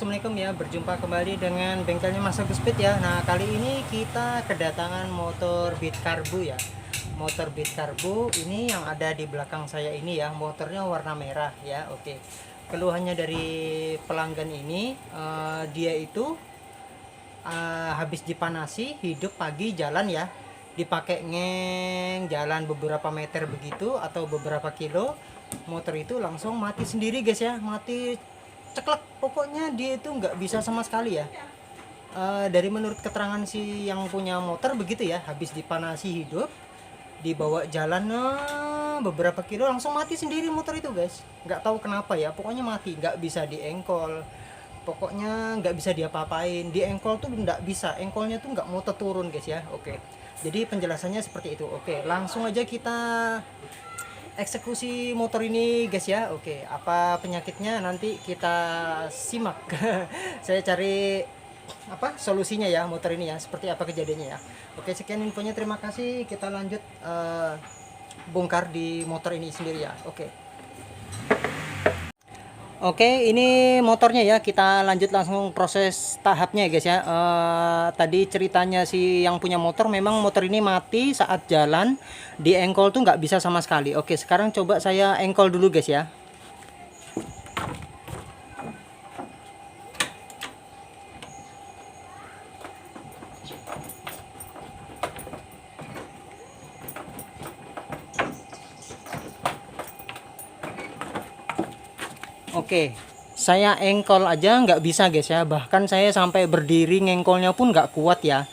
Assalamualaikum ya, berjumpa kembali dengan bengkelnya Mas Agus Speed ya. Nah, kali ini kita kedatangan motor Beat Karbu ya. Motor Beat Karbu ini yang ada di belakang saya ini ya. Motornya warna merah ya. Oke. Keluhannya dari pelanggan ini, dia itu habis dipanasi, hidup pagi jalan ya. Dipakai ngeng, jalan beberapa meter begitu atau beberapa kilo, motor itu langsung mati sendiri guys ya. Mati ceklek, pokoknya dia itu nggak bisa sama sekali ya. Dari menurut keterangan si yang punya motor begitu ya, habis dipanasi hidup, dibawa jalan beberapa kilo langsung mati sendiri motor itu guys. Nggak tahu kenapa ya, pokoknya mati, nggak bisa diengkol, pokoknya nggak bisa diapa-apain. Di engkol tuh nggak bisa, engkolnya tuh nggak mau turun guys ya. Oke, jadi penjelasannya seperti itu. Oke, langsung aja kita eksekusi motor ini guys ya. Oke, apa penyakitnya nanti kita simak. Saya cari apa solusinya ya motor ini ya, seperti apa kejadiannya ya. Oke, sekian infonya, terima kasih. Kita lanjut bongkar di motor ini sendiri ya. Oke, ini motornya ya. Kita lanjut langsung proses tahapnya ya guys ya. Tadi ceritanya si yang punya motor, memang motor ini mati saat jalan. Di engkol tuh nggak bisa sama sekali. Oke, sekarang coba saya engkol dulu guys ya. Oke, saya engkol aja nggak bisa guys ya. Bahkan saya sampai berdiri ngengkolnya pun nggak kuat ya.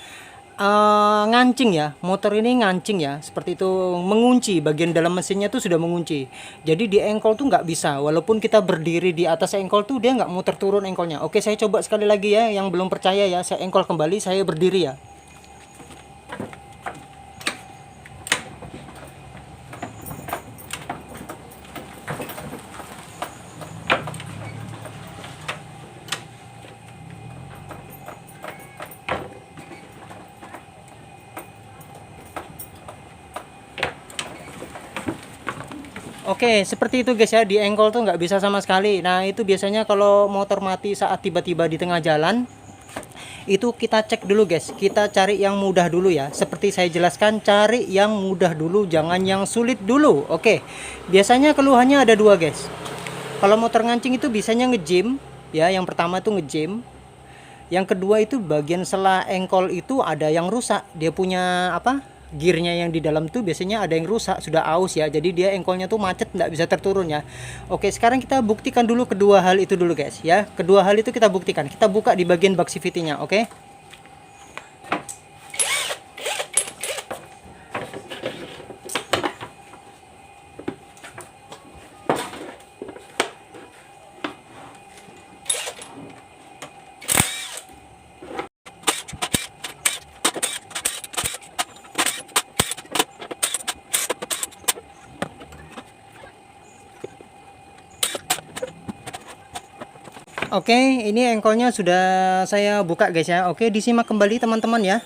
Ngancing ya, motor ini ngancing ya, seperti itu, mengunci, bagian dalam mesinnya tuh sudah mengunci. Jadi di engkol tuh nggak bisa, walaupun kita berdiri di atas engkol tuh dia nggak muter turun engkolnya. Oke, saya coba sekali lagi ya, yang belum percaya ya, saya engkol kembali, saya berdiri ya. Oke, seperti itu guys ya, di engkol tuh nggak bisa sama sekali. Nah, itu biasanya kalau motor mati saat tiba-tiba di tengah jalan, itu kita cek dulu guys. Kita cari yang mudah dulu ya. Seperti saya jelaskan, cari yang mudah dulu, jangan yang sulit dulu. Oke, biasanya keluhannya ada dua guys. Kalau motor ngancing itu biasanya ngejim ya, yang pertama tuh ngejim. Yang kedua itu bagian sela engkol itu ada yang rusak. Dia punya apa? Gearnya yang di dalam tuh biasanya ada yang rusak, sudah aus ya. Jadi dia engkolnya tuh macet, nggak bisa terturun ya. Oke, sekarang kita buktikan dulu kedua hal itu dulu guys ya. Kedua hal itu kita buktikan. Kita buka di bagian bak CVT-nya, oke? Oke, ini engkolnya sudah saya buka guys ya. Oke, disimak kembali teman-teman ya.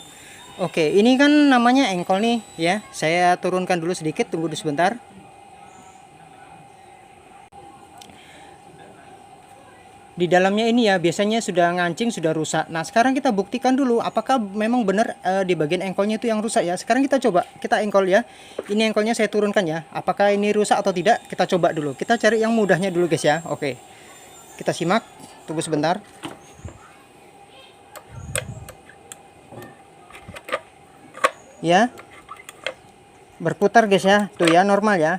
Oke, ini kan namanya engkol nih ya. Saya turunkan dulu sedikit, tunggu dulu sebentar. Di dalamnya ini ya biasanya sudah ngancing, sudah rusak. Nah, sekarang kita buktikan dulu apakah memang benar di bagian engkolnya itu yang rusak ya. Sekarang kita coba, kita engkol ya. Ini engkolnya saya turunkan ya. Apakah ini rusak atau tidak? Kita coba dulu. Kita cari yang mudahnya dulu guys ya. Oke. Kita simak, tunggu sebentar. Ya. Berputar guys ya. Tuh ya, normal ya.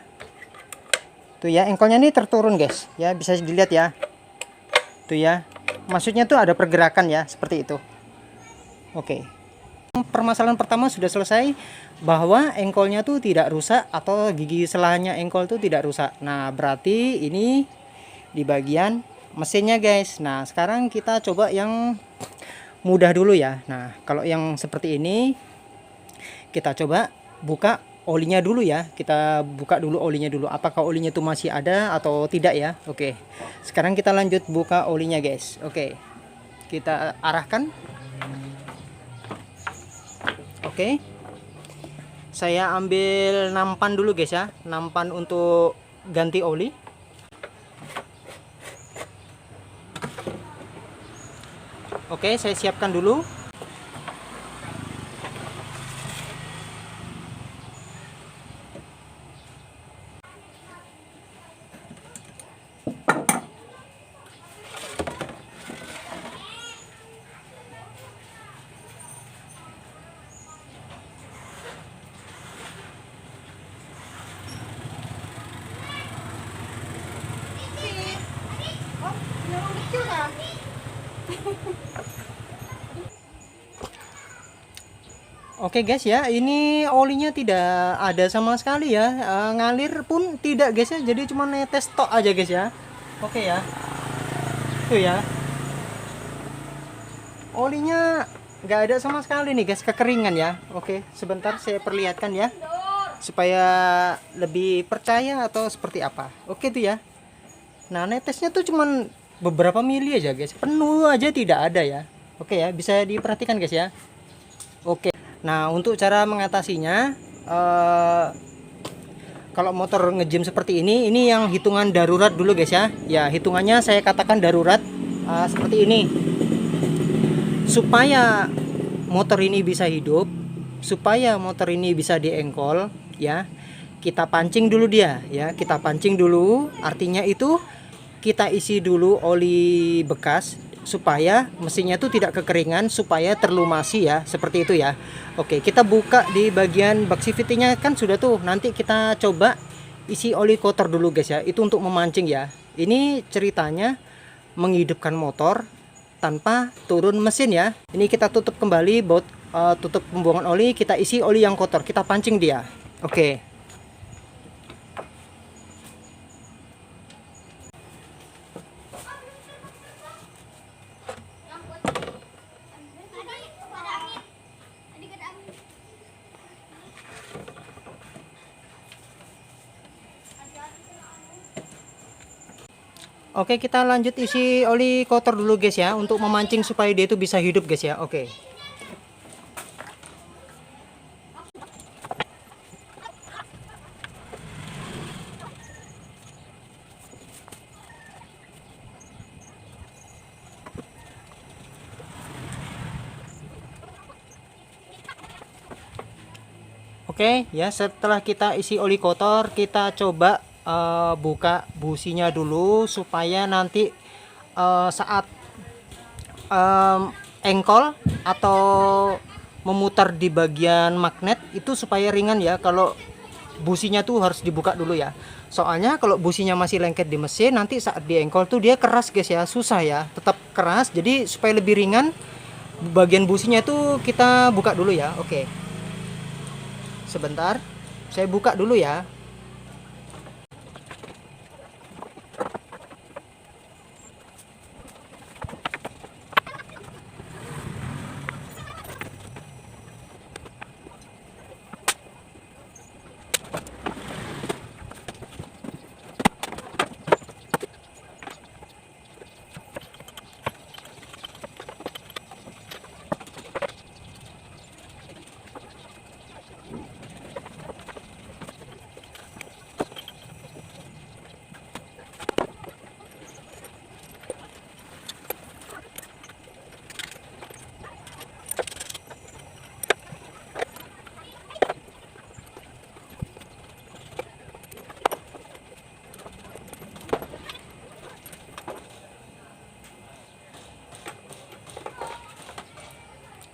Tuh ya, engkolnya ini terturun guys. Ya, bisa dilihat ya. Tuh ya. Maksudnya tuh ada pergerakan ya, seperti itu. Oke. Permasalahan pertama sudah selesai, bahwa engkolnya tuh tidak rusak atau gigi selanya engkol tuh tidak rusak. Nah, berarti ini di bagian mesinnya guys. Nah, sekarang kita coba yang mudah dulu ya. Nah, kalau yang seperti ini kita coba buka olinya dulu ya. Kita buka dulu olinya dulu, apakah olinya itu masih ada atau tidak ya. Oke, sekarang kita lanjut buka olinya guys. Oke, kita arahkan. Oke, saya ambil nampan dulu guys ya, nampan untuk ganti oli. Oke, saya siapkan dulu. Oke guys ya, ini olinya tidak ada sama sekali ya, ngalir pun tidak guys ya, jadi cuma netes tok aja guys ya. Oke ya, tuh ya, olinya nggak ada sama sekali nih guys, kekeringan ya. Oke, sebentar saya perlihatkan ya, supaya lebih percaya atau seperti apa. Oke tuh ya, nah netesnya tuh cuman beberapa mili aja guys, penuh aja tidak ada ya. Oke ya, bisa diperhatikan guys ya. Oke. Nah, untuk cara mengatasinya, kalau motor ngejim seperti ini yang hitungan darurat dulu guys ya. Ya, hitungannya saya katakan darurat seperti ini. Supaya motor ini bisa hidup, supaya motor ini bisa diengkol, ya, kita pancing dulu dia, ya, kita pancing dulu. Artinya itu kita isi dulu oli bekas supaya mesinnya itu tidak kekeringan, supaya terlumasi ya, seperti itu ya. Oke, kita buka di bagian bak CVT-nya kan sudah tuh. Nanti kita coba isi oli kotor dulu guys ya. Itu untuk memancing ya. Ini ceritanya menghidupkan motor tanpa turun mesin ya. Ini kita tutup kembali baut tutup pembuangan oli, kita isi oli yang kotor, kita pancing dia. Oke. Oke, kita lanjut isi oli kotor dulu guys ya, untuk memancing supaya dia itu bisa hidup guys ya. Oke. Oke ya, setelah kita isi oli kotor, kita coba buka businya dulu supaya nanti saat engkol atau memutar di bagian magnet itu supaya ringan ya. Kalau businya tuh harus dibuka dulu ya, soalnya kalau businya masih lengket di mesin, nanti saat diengkol tuh dia keras guys ya, susah ya, tetap keras. Jadi supaya lebih ringan, bagian businya itu kita buka dulu ya. Oke, sebentar saya buka dulu ya.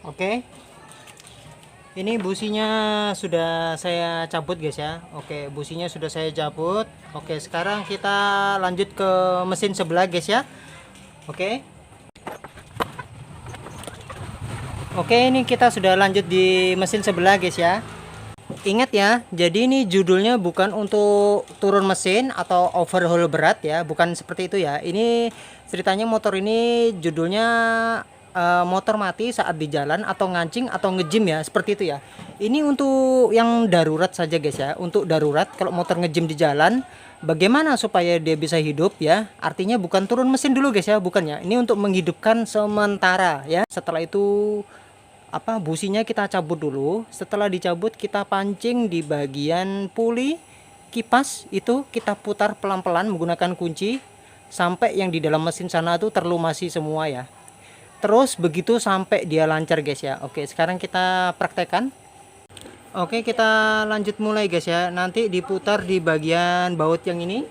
Oke, ini businya sudah saya cabut guys ya. Oke, businya sudah saya cabut. Oke, sekarang kita lanjut ke mesin sebelah guys ya. Oke. Oke, ini kita sudah lanjut di mesin sebelah guys ya. Ingat ya, jadi ini judulnya bukan untuk turun mesin atau overhaul berat ya, bukan seperti itu ya. Ini ceritanya motor ini judulnya motor mati saat di jalan atau ngancing atau ngejim ya, seperti itu ya. Ini untuk yang darurat saja guys ya, untuk darurat. Kalau motor ngejim di jalan, bagaimana supaya dia bisa hidup ya, artinya bukan turun mesin dulu guys ya, bukan ya. Ini untuk menghidupkan sementara ya. Setelah itu businya kita cabut dulu. Setelah dicabut, kita pancing di bagian puli kipas, itu kita putar pelan-pelan menggunakan kunci sampai yang di dalam mesin sana tuh terlumasi semua ya. terus begitu sampai dia lancar guys ya. Oke, sekarang kita praktekkan. Oke, kita lanjut mulai guys ya. Nanti diputar di bagian baut yang ini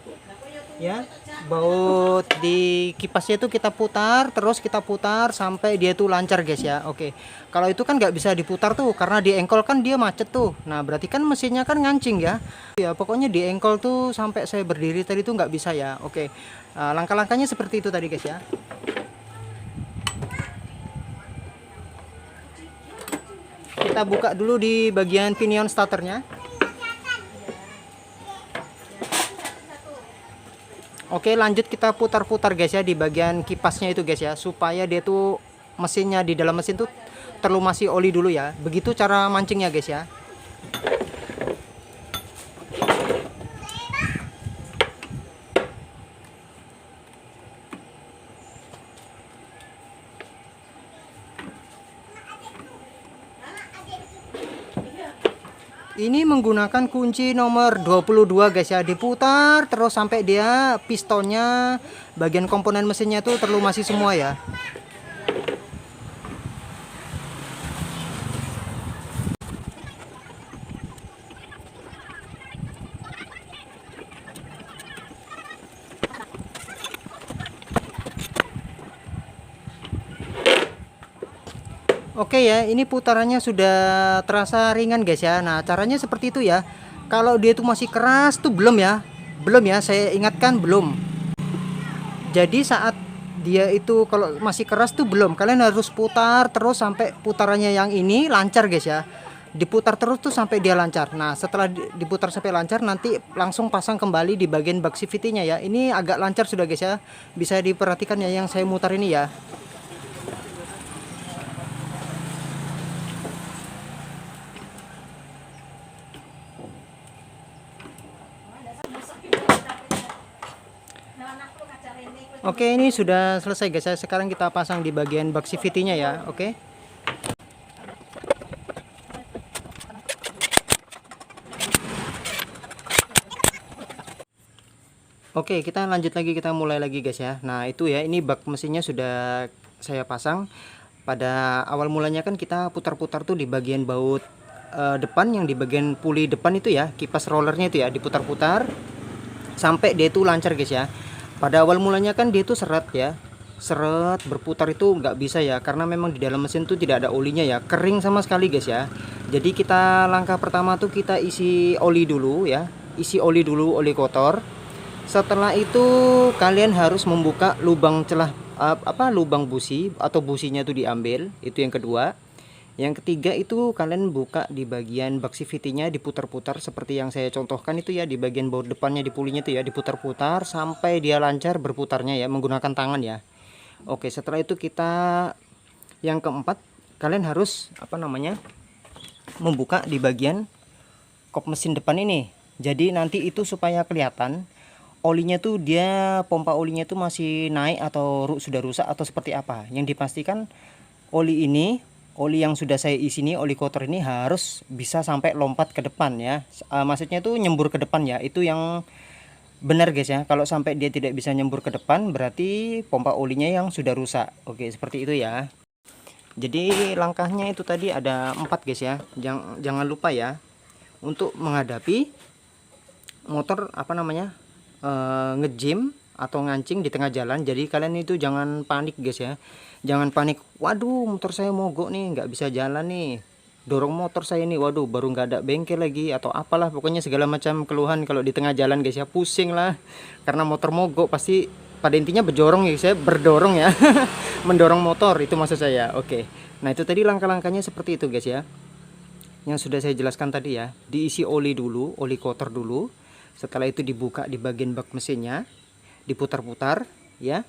ya. Baut di kipasnya itu kita putar, terus kita putar sampai dia tuh lancar guys ya. Oke, kalau itu kan nggak bisa diputar tuh karena di engkol kan dia macet tuh. Nah berarti kan mesinnya kan ngancing ya. Ya pokoknya di engkol tuh sampai saya berdiri tadi tuh nggak bisa ya. Oke, langkah-langkahnya seperti itu tadi guys ya. Kita buka dulu di bagian pinion starternya. Oke, lanjut kita putar-putar guys ya di bagian kipasnya itu guys ya, supaya dia tuh mesinnya di dalam mesin tuh terlumasi oli dulu ya. Begitu cara mancingnya guys ya. Ini menggunakan kunci nomor 22 guys ya, diputar terus sampai dia pistonnya bagian komponen mesinnya tuh terlumasi semua ya. Oke ya, ini putarannya sudah terasa ringan guys ya. Nah caranya seperti itu ya. Kalau dia itu masih keras tuh belum ya. Belum ya, saya ingatkan belum. Jadi saat dia itu kalau masih keras tuh belum. Kalian harus putar terus sampai putarannya yang ini lancar guys ya. Diputar terus tuh sampai dia lancar. Nah setelah diputar sampai lancar nanti langsung pasang kembali di bagian bak CVT nya ya. Ini agak lancar sudah guys ya. Bisa diperhatikan ya yang saya mutar ini ya. Oke, ini sudah selesai guys. Sekarang kita pasang di bagian bak CVT-nya ya. Oke. Oke, kita lanjut lagi, kita mulai lagi guys ya. Nah, itu ya, ini bak mesinnya sudah saya pasang. Pada awal mulanya kan kita putar-putar tuh di bagian baut depan, yang di bagian puli depan itu ya, kipas rollernya itu ya, diputar-putar sampai dia itu lancar guys ya. Pada awal mulanya kan dia itu seret ya, seret berputar itu nggak bisa ya, karena memang di dalam mesin tuh tidak ada olinya ya, kering sama sekali guys ya. Jadi kita langkah pertama tuh kita isi oli dulu ya, isi oli dulu, oli kotor. Setelah itu kalian harus membuka lubang celah lubang busi atau businya tuh diambil, itu yang kedua. Yang ketiga itu kalian buka di bagian bak CVT-nya, diputar-putar seperti yang saya contohkan itu ya, di bagian baut depannya di pulinya itu ya, diputar-putar sampai dia lancar berputarnya ya, menggunakan tangan ya. Oke, setelah itu kita yang keempat, kalian harus membuka di bagian kop mesin depan ini. Jadi nanti itu supaya kelihatan olinya tuh, dia pompa olinya tuh masih naik atau sudah rusak atau seperti apa. Yang dipastikan oli ini, oli yang sudah saya isi ini, oli kotor ini harus bisa sampai lompat ke depan ya. Maksudnya itu nyembur ke depan ya. Itu yang benar guys ya. Kalau sampai dia tidak bisa nyembur ke depan, berarti pompa olinya yang sudah rusak. Oke, seperti itu ya. Jadi langkahnya itu tadi ada 4 guys ya. Jangan lupa ya, untuk menghadapi motor ngejim atau ngancing di tengah jalan. Jadi kalian itu jangan panik guys ya, jangan panik, waduh motor saya mogok nih, nggak bisa jalan nih, dorong motor saya nih, waduh baru nggak ada bengkel lagi atau apalah, pokoknya segala macam keluhan kalau di tengah jalan guys ya, pusing lah karena motor mogok. Pasti pada intinya berdorong ya, saya berdorong ya mendorong motor itu maksud saya. Oke, nah itu tadi langkah-langkahnya seperti itu guys ya, yang sudah saya jelaskan tadi ya. Diisi oli dulu, oli kotor dulu. Setelah itu dibuka di bagian bak mesinnya, diputar-putar ya,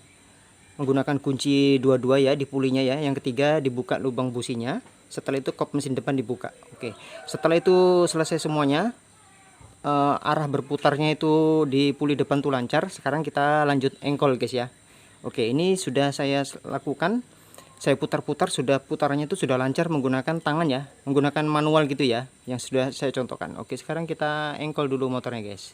menggunakan kunci 22 ya di pulinya ya. Yang ketiga dibuka lubang businya. Setelah itu kop mesin depan dibuka. Oke, setelah itu selesai semuanya, arah berputarnya itu di puli depan tuh lancar. Sekarang kita lanjut engkol guys ya. Oke, ini sudah saya lakukan, saya putar-putar, sudah putarannya itu sudah lancar menggunakan tangan ya, menggunakan manual gitu ya, yang sudah saya contohkan. Oke, sekarang kita engkol dulu motornya guys.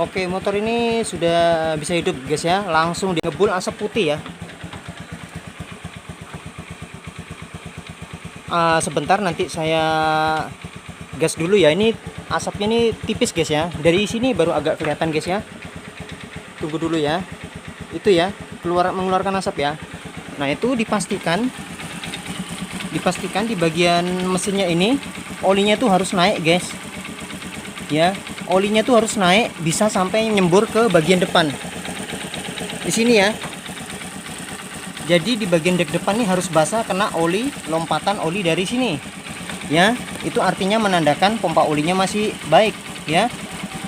Oke, motor ini sudah bisa hidup guys ya. Langsung ngebul asap putih ya. Sebentar nanti saya gas dulu ya. Ini asapnya ini tipis guys ya. Dari sini baru agak kelihatan guys ya. Tunggu dulu ya. Itu ya, mengeluarkan asap ya. Nah, itu dipastikan di bagian mesinnya ini olinya tuh harus naik guys. Ya, olinya tuh harus naik, bisa sampai nyembur ke bagian depan. Di sini ya. Jadi di bagian dek depan nih harus basah kena oli, lompatan oli dari sini. Ya, itu artinya menandakan pompa olinya masih baik ya.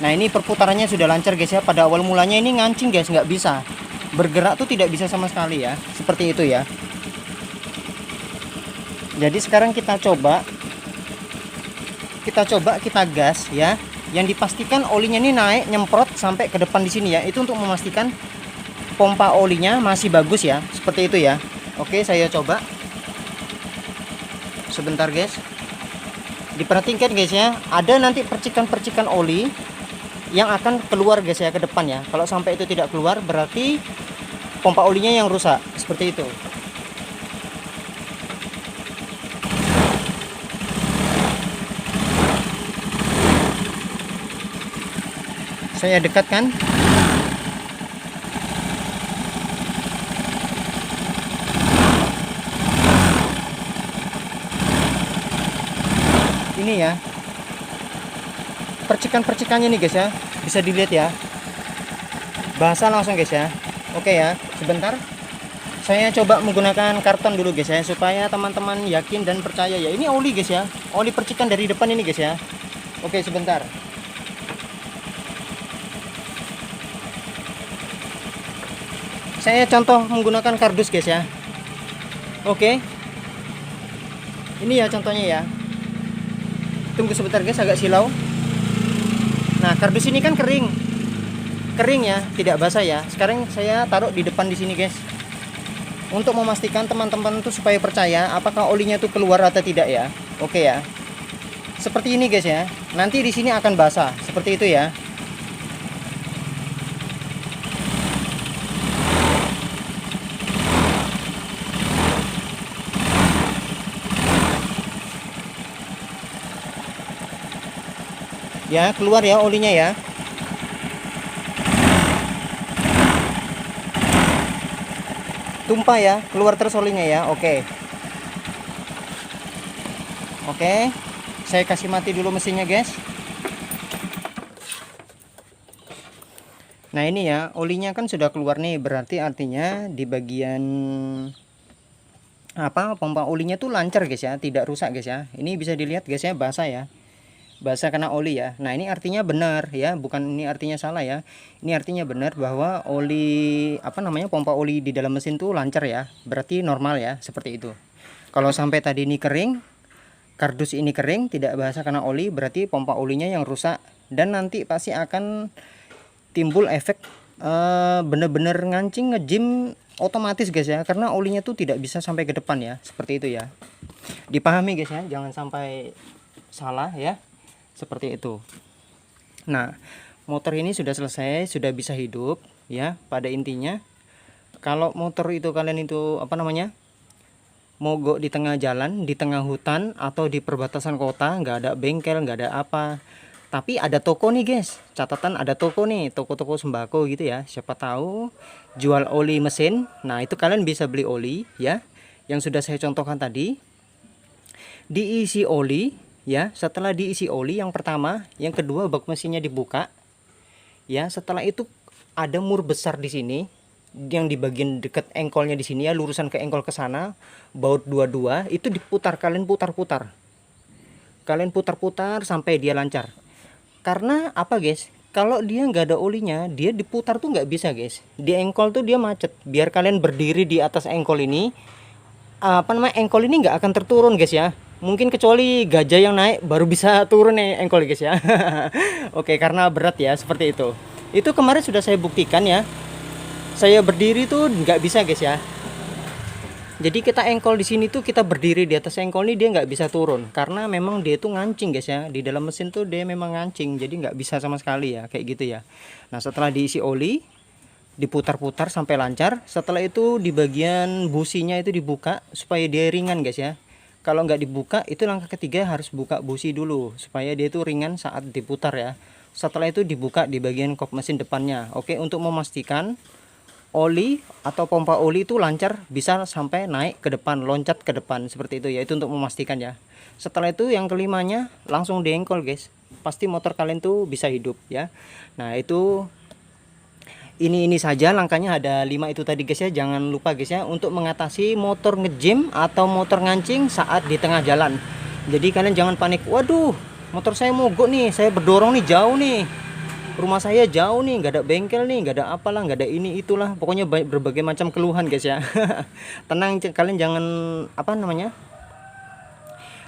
Nah, ini perputarannya sudah lancar guys ya. Pada awal mulanya ini ngancing guys, nggak bisa. Bergerak tuh tidak bisa sama sekali ya. Seperti itu ya. Jadi sekarang kita coba kita gas ya. Yang dipastikan olinya ini naik nyemprot sampai ke depan di sini ya. Itu untuk memastikan pompa olinya masih bagus ya. Seperti itu ya. Oke, saya coba. Sebentar guys. Diperhatikan guys ya. Ada nanti percikan-percikan oli yang akan keluar guys ya ke depan ya. Kalau sampai itu tidak keluar berarti pompa olinya yang rusak. Seperti itu. Saya dekatkan. Ini ya. Percikan-percikannya nih guys ya. Bisa dilihat ya. Basah langsung guys ya. Oke ya, sebentar. Saya coba menggunakan karton dulu guys ya, supaya teman-teman yakin dan percaya ya. Ini oli guys ya. Oli percikan dari depan ini guys ya. Oke, sebentar. Saya contoh menggunakan kardus guys ya. Oke. Ini ya contohnya ya. Tunggu sebentar guys, agak silau. Nah, kardus ini kan kering. Kering ya, tidak basah ya. Sekarang saya taruh di depan di sini guys. Untuk memastikan teman-teman tuh supaya percaya apakah olinya tuh keluar atau tidak ya. Oke ya. Seperti ini guys ya. Nanti di sini akan basah. Seperti itu ya. Ya, keluar ya olinya ya. Tumpah ya, keluar terus olinya ya. Oke. Oke. Saya kasih mati dulu mesinnya, guys. Nah, ini ya, olinya kan sudah keluar nih, berarti artinya di bagian pompa olinya tuh lancar guys ya, tidak rusak guys ya. Ini bisa dilihat guys ya, basah ya. Basah kena oli ya. Nah, ini artinya benar ya, bukan ini artinya salah ya. Ini artinya benar bahwa oli pompa oli di dalam mesin tuh lancar ya. Berarti normal ya, seperti itu. Kalau sampai tadi ini kering, kardus ini kering, tidak basah kena oli, berarti pompa olinya yang rusak dan nanti pasti akan timbul efek bener-bener ngancing ngejim otomatis guys ya, karena olinya tuh tidak bisa sampai ke depan ya. Seperti itu ya. Dipahami guys ya, jangan sampai salah ya. Seperti itu. Nah, motor ini sudah selesai, sudah bisa hidup ya. Pada intinya kalau motor itu kalian itu mogok di tengah jalan, di tengah hutan atau di perbatasan kota, nggak ada bengkel, nggak ada apa, tapi ada toko nih guys. Catatan, ada toko nih, toko-toko sembako gitu ya. Siapa tahu jual oli mesin. Nah, itu kalian bisa beli oli ya, yang sudah saya contohkan tadi. Diisi oli ya. Setelah diisi oli yang pertama, yang kedua bak mesinnya dibuka ya. Setelah itu ada mur besar di sini, yang di bagian dekat engkolnya di sini ya, lurusan ke engkol ke sana, baut dua-dua itu diputar, kalian putar-putar sampai dia lancar. Karena apa guys, kalau dia nggak ada olinya, dia diputar tuh nggak bisa guys. Di engkol tuh dia macet. Biar kalian berdiri di atas engkol ini, engkol ini nggak akan terturun guys ya. Mungkin kecuali gajah yang naik baru bisa turun nih engkol guys ya. Oke, karena berat ya, seperti itu. Itu kemarin sudah saya buktikan ya. Saya berdiri tuh nggak bisa guys ya. Jadi kita engkol di sini tuh, kita berdiri di atas engkol ini dia nggak bisa turun karena memang dia itu ngancing guys ya, di dalam mesin tuh dia memang ngancing, jadi nggak bisa sama sekali ya kayak gitu ya. Nah setelah diisi oli, diputar-putar sampai lancar. Setelah itu di bagian businya itu dibuka supaya dia ringan guys ya. Kalau nggak dibuka itu langkah ketiga, harus buka busi dulu supaya dia itu ringan saat diputar ya. Setelah itu dibuka di bagian kop mesin depannya. Oke, untuk memastikan oli atau pompa oli itu lancar, bisa sampai naik ke depan, loncat ke depan seperti itu ya. Itu untuk memastikan ya. Setelah itu yang kelimanya langsung diengkol guys, pasti motor kalian tuh bisa hidup ya. Nah itu ini saja langkahnya, ada 5 itu tadi guys ya. Jangan lupa guys ya untuk mengatasi motor ngejim atau motor ngancing saat di tengah jalan. Jadi kalian jangan panik, waduh motor saya mogok nih, saya berdorong nih jauh nih, rumah saya jauh nih, nggak ada bengkel nih, nggak ada apalah, nggak ada ini itulah, pokoknya berbagai macam keluhan guys ya. Tenang, kalian jangan apa namanya,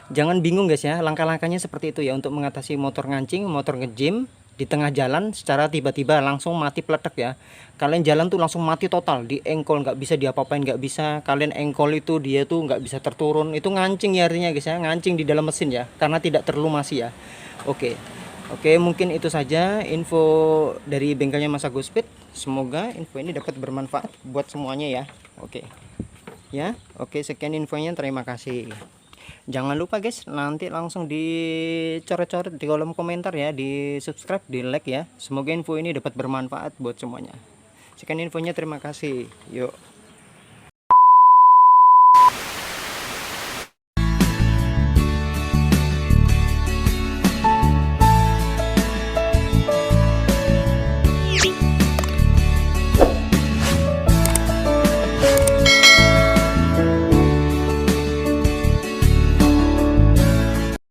jangan bingung guys ya. Langkah-langkahnya seperti itu ya untuk mengatasi motor ngancing, motor ngejim di tengah jalan secara tiba-tiba langsung mati peledak ya. Kalian jalan tuh langsung mati total, di engkol nggak bisa diapa-apain, nggak bisa kalian engkol itu dia tuh nggak bisa terturun, itu ngancing ya artinya guys ya, ngancing di dalam mesin ya karena tidak terlumasi ya. Oke, mungkin itu saja info dari bengkelnya Mas Agus Speed. Semoga info ini dapat bermanfaat buat semuanya ya. Oke, sekian infonya, terima kasih. Jangan lupa guys, nanti langsung dicoret-coret di kolom komentar ya, di subscribe, di like ya. Semoga info ini dapat bermanfaat buat semuanya. Sekian infonya, terima kasih. Yuk.